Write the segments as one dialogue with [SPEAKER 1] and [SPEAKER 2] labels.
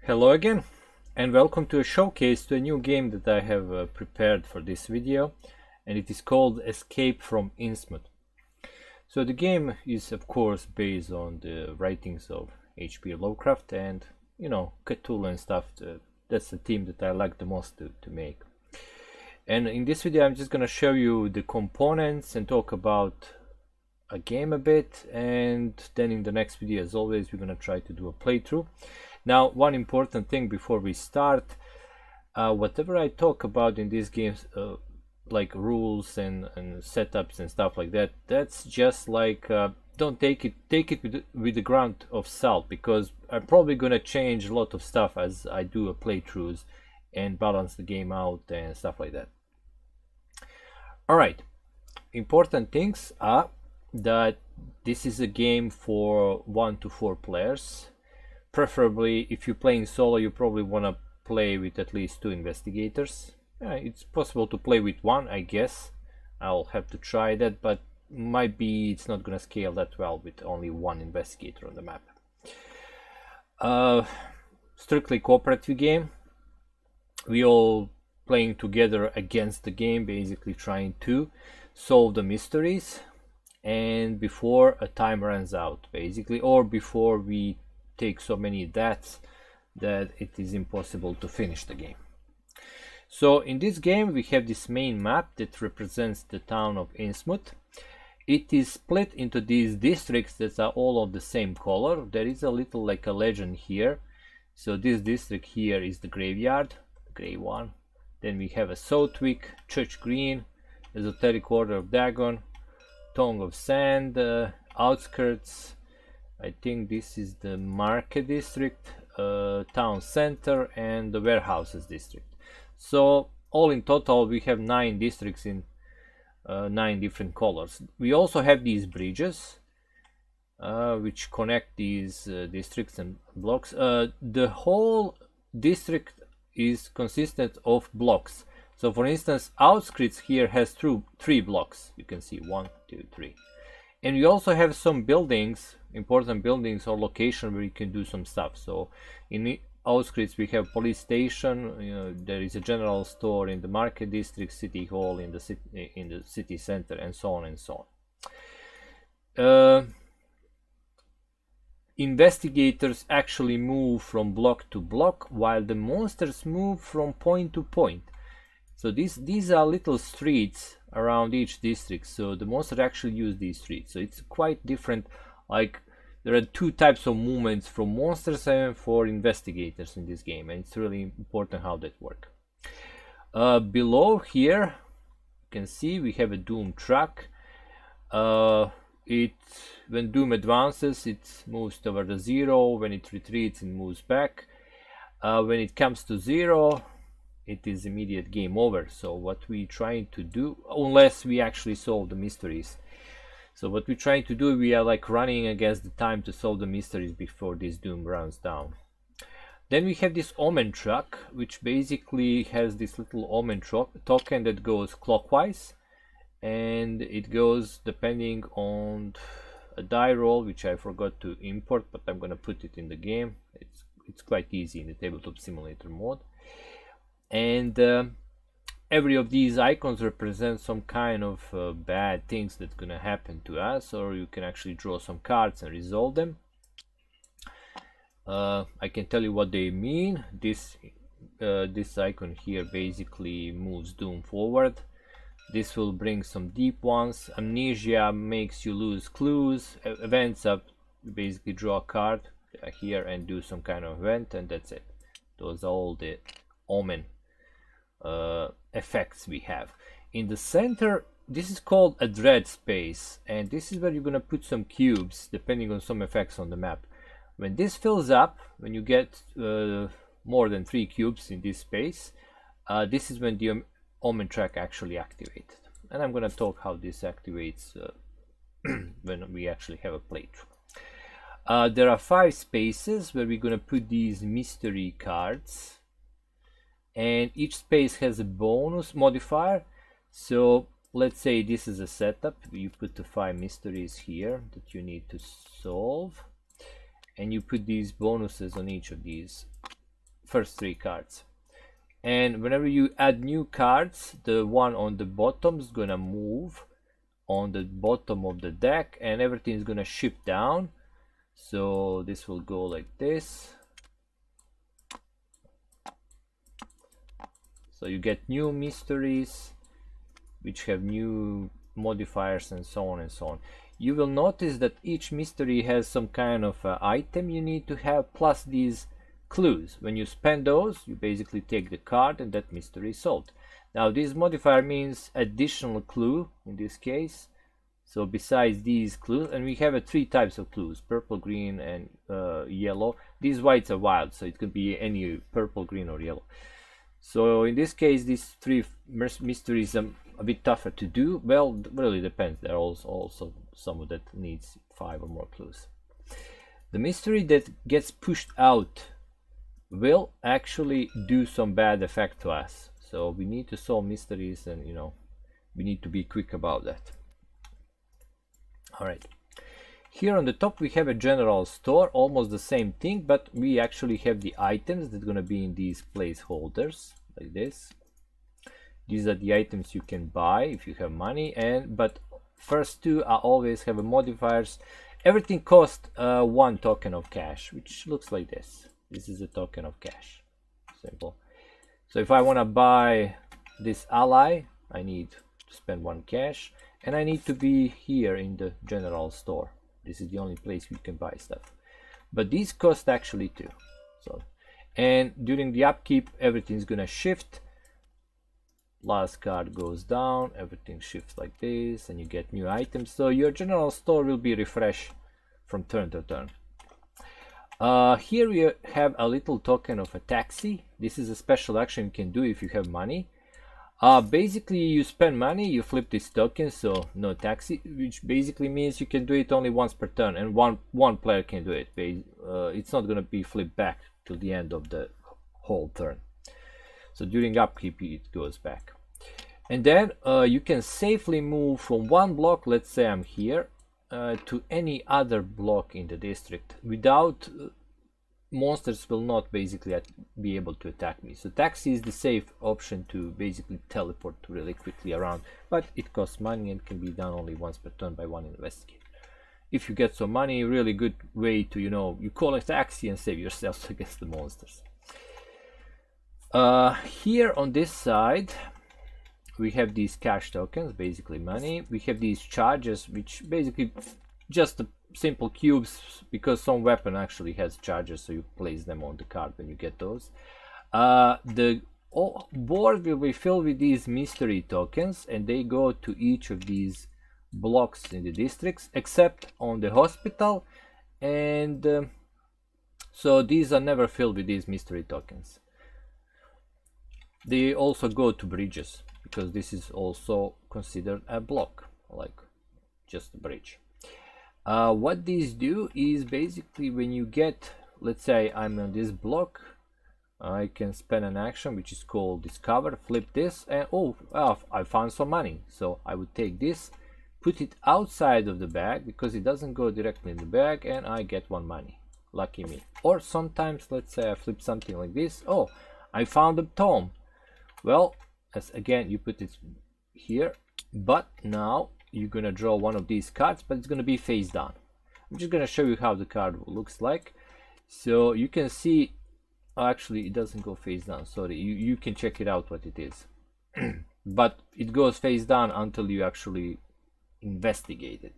[SPEAKER 1] Hello again, and welcome to a showcase to a new game that I have prepared for this video, and it is called Escape from Innsmouth. So the game is of course based on the writings of H.P. Lovecraft and Cthulhu and stuff. That's the theme that I like the most to make. And in this video I'm just gonna show you the components and talk about a game a bit, and then in the next video, as always, we're gonna try to do a playthrough. Now, one important thing before we start, whatever I talk about in these games, like rules and setups and stuff like that, that's just like don't take it with a grain of salt, because I'm probably gonna change a lot of stuff as I do a playthroughs and balance the game out and stuff like that. All right, important things are that this is a game for 1 to 4 players. Preferably, if you're playing solo, you probably want to play with at least 2 investigators. It's possible to play with 1, I guess. I'll have to try that, but might be it's not gonna scale that well with only 1 investigator on the map. Strictly cooperative game. We all playing together against the game, basically trying to solve the mysteries, and before a time runs out, basically, or before we take so many deaths that it is impossible to finish the game. So in this game we have this main map that represents the town of Innsmouth. It is split into these districts that are all of the same color. There is a little like a legend here. So this district here is the graveyard, the gray one. Then we have a Southwick, Church Green, Esoteric Order of Dagon, Tongue of Sand, outskirts. I think this is the Market District, Town Center, and the Warehouses District. So all in total we have 9 districts in 9 different colors. We also have these bridges which connect these districts and blocks. The whole district is consistent of blocks. So for instance, outskirts here has 3 blocks. You can see 1, 2, 3. And we also have some buildings, important buildings or location where you can do some stuff. So in the outskirts we have police station, there is a general store in the market district, city hall in the city center, and so on and so on. Investigators actually move from block to block, while the monsters move from point to point. So these are little streets around each district, so the monsters actually use these streets. So it's quite different. Like, there are 2 types of movements from monsters and for investigators in this game, and it's really important how that works. Below here you can see we have a Doom truck. When Doom advances, it moves toward the 0. When it retreats, it moves back. When it comes to 0, it is immediate game over. So what we're trying to do, unless we actually solve the mysteries, so what we're trying to do, we are like running against the time to solve the mysteries before this Doom runs down. Then we have this Omen truck, which basically has this little Omen token that goes clockwise, and it goes depending on a die roll, which I forgot to import, but I'm gonna put it in the game. It's quite easy in the tabletop simulator mode. And every of these icons represents some kind of bad things that's gonna happen to us, or you can actually draw some cards and resolve them. I can tell you what they mean. This icon here basically moves Doom forward. This will bring some deep ones. Amnesia makes you lose clues. Events up, you basically draw a card here and do some kind of event, and that's it. Those are all the Omen effects we have. In the center, this is called a dread space, and this is where you're gonna put some cubes depending on some effects on the map. When this fills up, when you get more than 3 cubes in this space, this is when the Omen track actually activated, and I'm gonna talk how this activates when we actually have a playthrough. There are 5 spaces where we're gonna put these mystery cards, and each space has a bonus modifier. So let's say this is a setup. You put the 5 mysteries here that you need to solve, and you put these bonuses on each of these first 3 cards. And whenever you add new cards, the one on the bottom is gonna move on the bottom of the deck, and everything is gonna shift down. So this will go like this. So you get new mysteries which have new modifiers and so on and so on. You will notice that each mystery has some kind of item you need to have, plus these clues. When you spend those, you basically take the card and that mystery is solved. Now this modifier means additional clue in this case. So besides these clues, and we have 3 types of clues: purple, green, and yellow. These whites are wild, so it can be any purple, green, or yellow. So in this case, these 3 mysteries are a bit tougher to do. Well, it really depends. There are also some that needs 5 or more clues. The mystery that gets pushed out will actually do some bad effect to us. So we need to solve mysteries, and we need to be quick about that. All right. Here on the top we have a general store, almost the same thing, but we actually have the items that are going to be in these placeholders like this. These are the items you can buy if you have money, but first 2 are always have modifiers. Everything costs 1 token of cash, which looks like this. This is a token of cash. Simple. So if I want to buy this ally, I need to spend 1 cash, and I need to be here in the general store. This is the only place we can buy stuff. But these cost actually 2. So, and during the upkeep, everything's gonna shift. Last card goes down, everything shifts like this, and you get new items. So your general store will be refreshed from turn to turn. Here we have a little token of a taxi. This is a special action you can do if you have money. Basically, you spend money, you flip this token, so no taxi, which basically means you can do it only once per turn, and one player can do it. It's not going to be flipped back till the end of the whole turn. So during upkeep, it goes back. And then you can safely move from one block, let's say I'm here, to any other block in the district without monsters will not basically be able to attack me. So taxi is the safe option to basically teleport really quickly around, but it costs money and can be done only once per turn by one investigator. If you get some money, really good way to, you call a taxi and save yourself against the monsters. Here on this side, we have these cash tokens, basically money. We have these charges, which basically just simple cubes, because some weapon actually has charges, so you place them on the card when you get those. The board will be filled with these mystery tokens, and they go to each of these blocks in the districts, except on the hospital, and so these are never filled with these mystery tokens. They also go to bridges, because this is also considered a block, like just a bridge. What these do is basically when you get, let's say I'm on this block, I can spend an action which is called discover, flip this, and I found some money. So I would take this, put it outside of the bag, because it doesn't go directly in the bag, and I get 1 money. Lucky me. Or sometimes, let's say I flip something like this. Oh, I found a tome. Well, as again, you put it here, but now you're gonna draw one of these cards, but it's gonna be face down. I'm just gonna show you how the card looks like. So you can see, actually it doesn't go face down, sorry, you can check it out what it is. But it goes face down until you actually investigate it.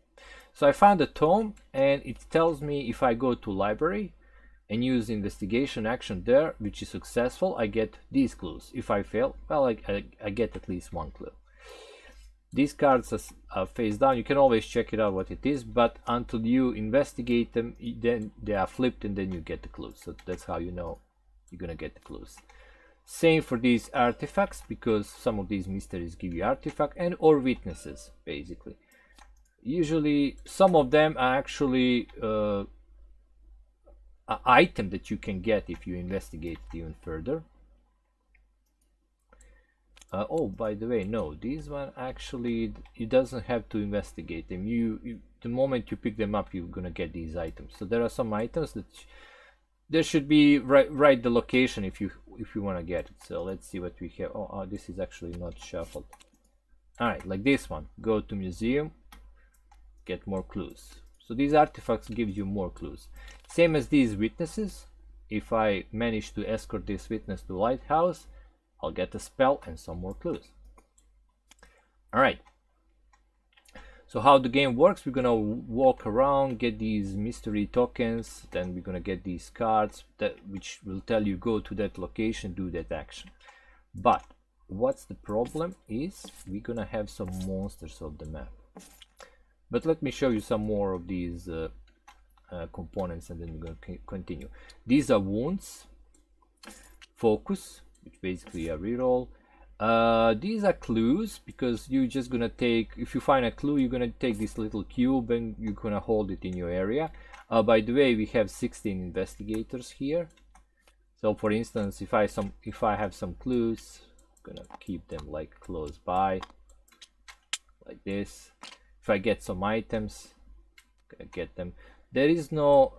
[SPEAKER 1] So I found a tome, and it tells me if I go to library and use investigation action there, which is successful, I get these clues. If I fail, well, I get at least 1 clue. These cards are face down. You can always check it out what it is, but until you investigate them, then they are flipped, and then you get the clues. So that's how you know you're gonna get the clues. Same for these artifacts, because some of these mysteries give you artifact and or witnesses, basically. Usually some of them are actually an item that you can get if you investigate it even further. Oh, by the way, no, these one actually, you doesn't have to investigate them. The moment you pick them up, you're gonna get these items. So there are some items that there should be right the location if you want to get it. So let's see what we have. Oh, this is actually not shuffled. All right, like this one. Go to museum, get more clues. So these artifacts gives you more clues. Same as these witnesses. If I manage to escort this witness to lighthouse, I'll get a spell and some more clues. All right. So how the game works, we're gonna walk around, get these mystery tokens, then we're gonna get these cards which will tell you go to that location, do that action. But what's the problem is we're gonna have some monsters of the map. But let me show you some more of these components, and then we're gonna continue. These are wounds, focus, which basically a reroll. These are clues, because you're just gonna take, if you find a clue, you're gonna take this little cube and you're gonna hold it in your area. By the way, we have 16 investigators here. So for instance, if I have some clues, I'm gonna keep them like close by, like this. If I get some items, I'm gonna get them. There is no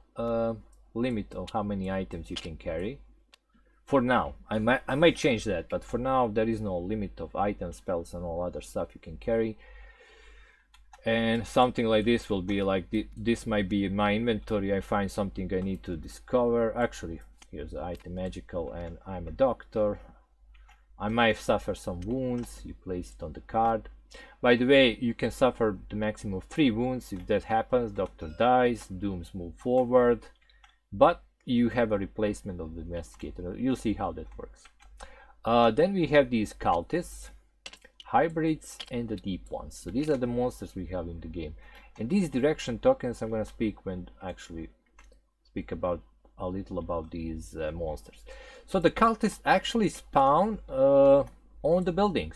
[SPEAKER 1] limit of how many items you can carry. For now, I might change that, but for now there is no limit of items, spells, and all other stuff you can carry. And something like this will be like this might be in my inventory. I find something I need to discover. Actually, here's the item magical, and I'm a doctor. I might suffer some wounds. You place it on the card. By the way, you can suffer the maximum of 3 wounds. If that happens, doctor dies, dooms move forward, but you have a replacement of the investigator. You'll see how that works. Then we have these cultists, hybrids, and the deep ones. So these are the monsters we have in the game. And these direction tokens, I'm going to speak when actually speak about a little about these monsters. So the cultists actually spawn on the buildings.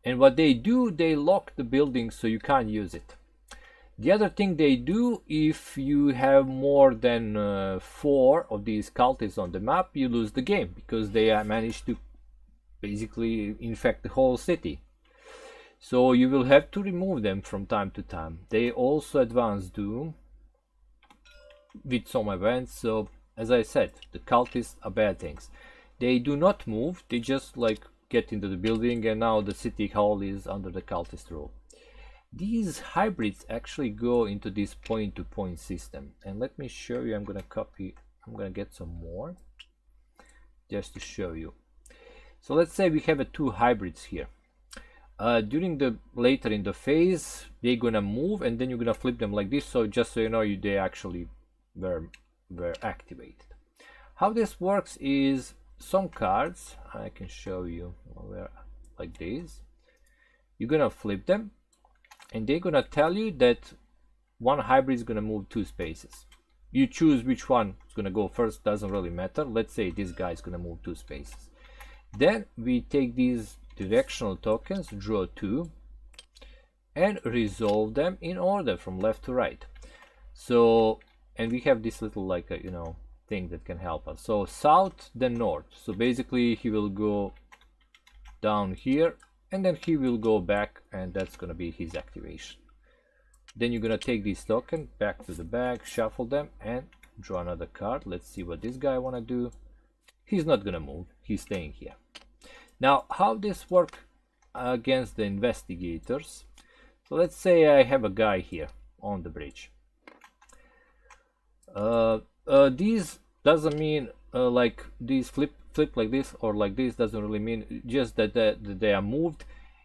[SPEAKER 1] And what they do, they lock the building so you can't use it. The other thing they do, if you have more than 4 of these cultists on the map, you lose the game, because they managed to basically infect the whole city. So you will have to remove them from time to time. They also advance doom with some events. So as I said, the cultists are bad things. They do not move, they just like get into the building, and now the city hall is under the cultist rule. These hybrids actually go into this point-to-point system, and let me show you. I'm gonna get some more just to show you. So let's say we have 2 hybrids here. During the later in the phase, they're gonna move, and then you're gonna flip them like this. So just so you know, they actually were activated. How this works is some cards I can show you where, like these. You're gonna flip them, and they're gonna tell you that one hybrid is gonna move 2 spaces. You choose which one is gonna go first, doesn't really matter. Let's say this guy is gonna move 2 spaces. Then we take these directional tokens, draw 2, and resolve them in order from left to right. So, and we have this little like a, thing that can help us. So south, then north. So basically he will go down here, and then he will go back, and that's gonna be his activation. Then you're gonna take this token back to the bag, shuffle them, and draw another card. Let's see what this guy wanna do. He's not gonna move, he's staying here. Now, how this works against the investigators? So let's say I have a guy here on the bridge. These doesn't mean like these flip like this or like this, doesn't really mean just that they are moved.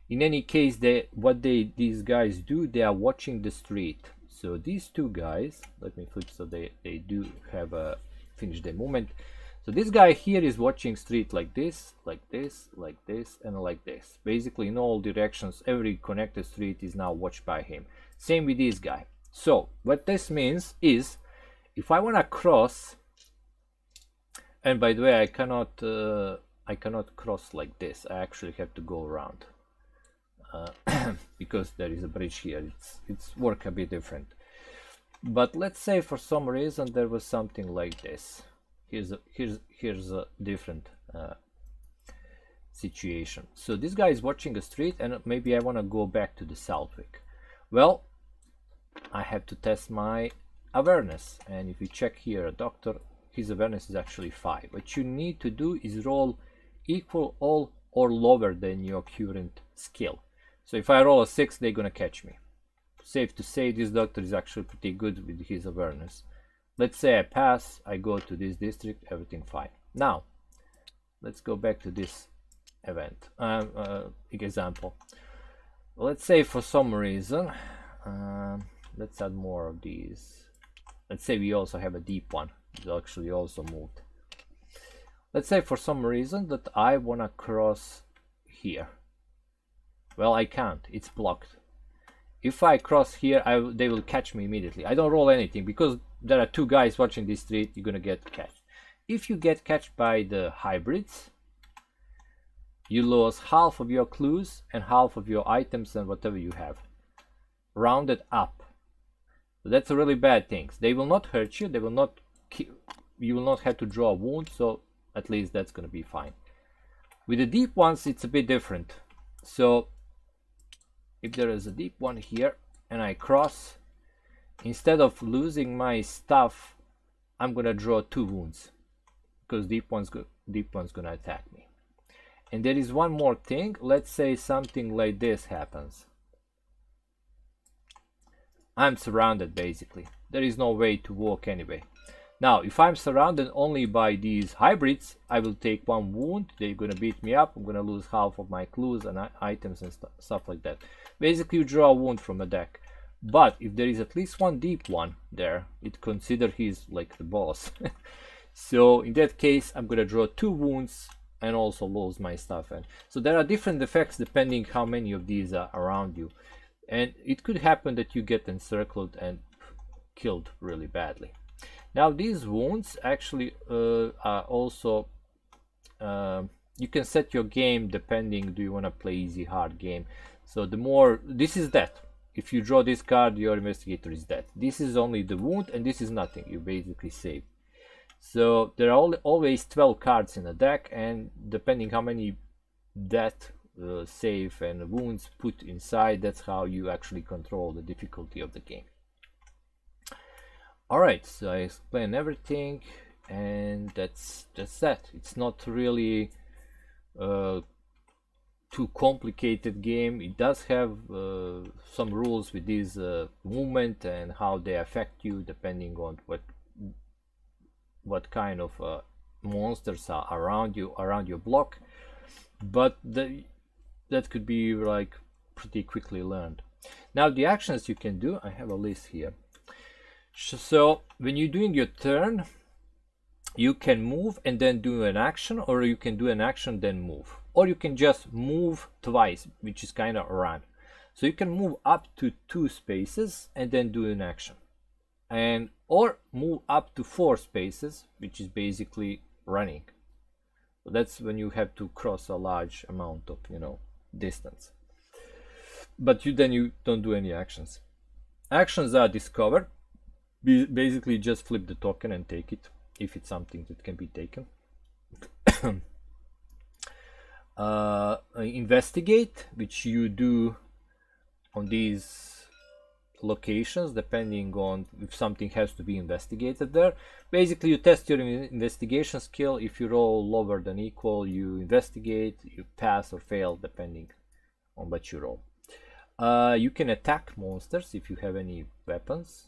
[SPEAKER 1] In any case, these guys do, they are watching the street. So these 2 guys, let me flip so they do have finished their movement. So this guy here is watching street like this, like this, like this, and like this. Basically in all directions, every connected street is now watched by him. Same with this guy. So what this means is, if I want to cross, and by the way, I cannot cross like this. I actually have to go around because there is a bridge here. It's work a bit different. But let's say for some reason there was something like this. Here's a different situation. So this guy is watching a street, and maybe I want to go back to the Southwick. Well, I have to test my awareness, and if you check here, a doctor, his awareness is actually 5. What you need to do is roll equal, all, or lower than your current skill. So if I roll a 6, they're gonna catch me. Safe to say this doctor is actually pretty good with his awareness. Let's say I pass, I go to this district, everything fine. Now, let's go back to this event, example. Let's say for some reason, let's add more of these. Let's say we also have a deep one. It actually also moved. Let's say for some reason that I want to cross here. Well, I can't. It's blocked. If I cross here, they will catch me immediately. I don't roll anything because there are 2 guys watching this street. You're gonna get catched. If you get catched by the hybrids, you lose half of your clues and half of your items and whatever you have. Rounded up. So that's a really bad thing. They will not hurt you. They will not. You will not have to draw a wound. So at least that's gonna be fine. With the deep ones, it's a bit different. So if there is a deep one here and I cross, instead of losing my stuff, I'm gonna draw 2 wounds because deep one's gonna attack me. And there is one more thing. Let's say something like this happens. I'm surrounded basically. There is no way to walk anyway. Now, if I'm surrounded only by these hybrids, I will take 1 wound. They're gonna beat me up. I'm gonna lose half of my clues and items and stuff like that. Basically, you draw a wound from a deck. But if there is at least 1 deep one there, it consider he's like the boss. So in that case, I'm gonna draw 2 wounds and also lose my stuff. And so there are different effects depending how many of these are around you. And it could happen that you get encircled and killed really badly. Now these wounds actually are also, you can set your game depending, do you want to play easy, hard game. So the more, this is death. If you draw this card, your investigator is dead. This is only the wound and this is nothing, you basically save. So there are always 12 cards in a deck, and depending how many death, save and wounds put inside, that's how you actually control the difficulty of the game. Alright, so I explained everything, and that's that. It's not really too complicated game. It does have some rules with this movement and how they affect you depending on what kind of monsters are around your block, but that could be like pretty quickly learned. Now the actions you can do, I have a list here. So when you're doing your turn, you can move and then do an action, or you can do an action then move, or you can just move twice, which is kind of a run. So you can move up to 2 spaces and then do an action, and or move up to 4 spaces, which is basically running. So that's when you have to cross a large amount of distance, but you don't do any actions. Actions are discovered. Basically just flip the token and take it if it's something that can be taken. Investigate, which you do on these locations depending on if something has to be investigated there. Basically you test your investigation skill. If you roll lower than equal, you investigate, you pass or fail depending on what you roll. You can attack monsters if you have any weapons.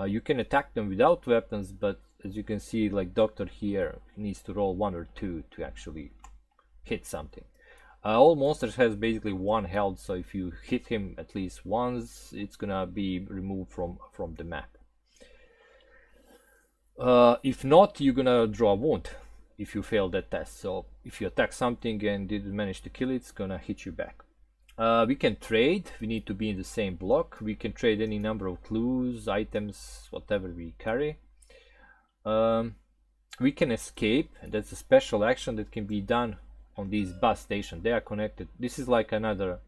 [SPEAKER 1] You can attack them without weapons, but as you can see, like Doctor here needs to roll 1 or 2 to actually hit something. All monsters has basically 1 health, so if you hit him at least once, it's gonna be removed from the map. If not, you're gonna draw a wound if you fail that test. So if you attack something and didn't manage to kill it, it's gonna hit you back. We can trade. We need to be in the same block. We can trade any number of clues, items, whatever we carry. We can escape, and that's a special action that can be done on these bus station. They are connected. This is like another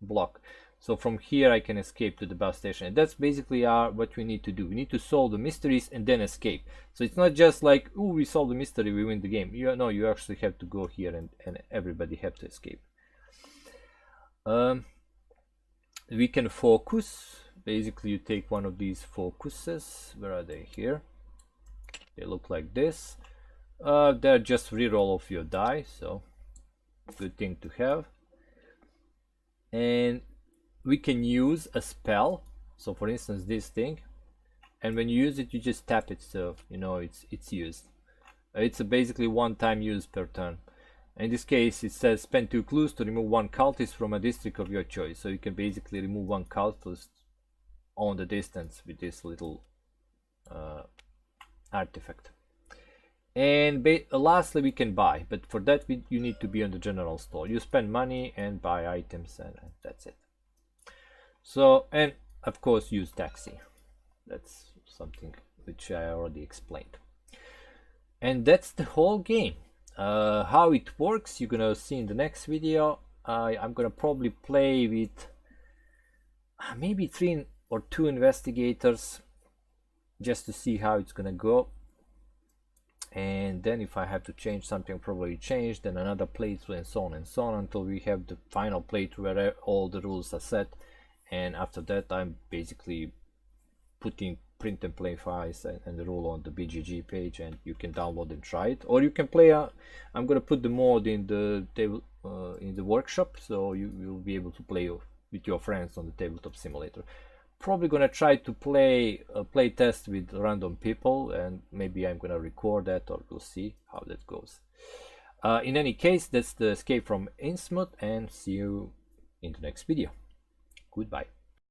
[SPEAKER 1] block. So from here I can escape to the bus station, and that's basically what we need to do. We need to solve the mysteries and then escape. So it's not just like, oh, we solve the mystery, we win the game. No, you actually have to go here and everybody have to escape. We can focus. Basically you take one of these focuses. Where are they? Here. They look like this. They're just reroll of your die, so good thing to have. And we can use a spell. So for instance, this thing, and when you use it, you just tap it, so you know it's used. It's basically one-time use per turn. In this case, it says spend 2 clues to remove 1 cultist from a district of your choice. So you can basically remove 1 cultist on the distance with this little artifact. And lastly, we can buy, but for that you need to be on the general store. You spend money and buy items, and that's it. So, and of course use taxi. That's something which I already explained. And that's the whole game. How it works, you're gonna see in the next video. I'm gonna probably play with maybe 3 or 2 investigators just to see how it's gonna go. And then if I have to change something, probably change, then another playthrough, and so on until we have the final playthrough where all the rules are set. And after that, I'm basically putting print and play files and the rule on the BGG page, and you can download and try it, or you can play. I'm gonna put the mod in the table in the workshop, so you will be able to play with your friends on the tabletop simulator. Probably gonna try to play a play test with random people, and maybe I'm gonna record that, or we'll see how that goes. In any case, that's the Escape from Innsmouth, and see you in the next video. Goodbye.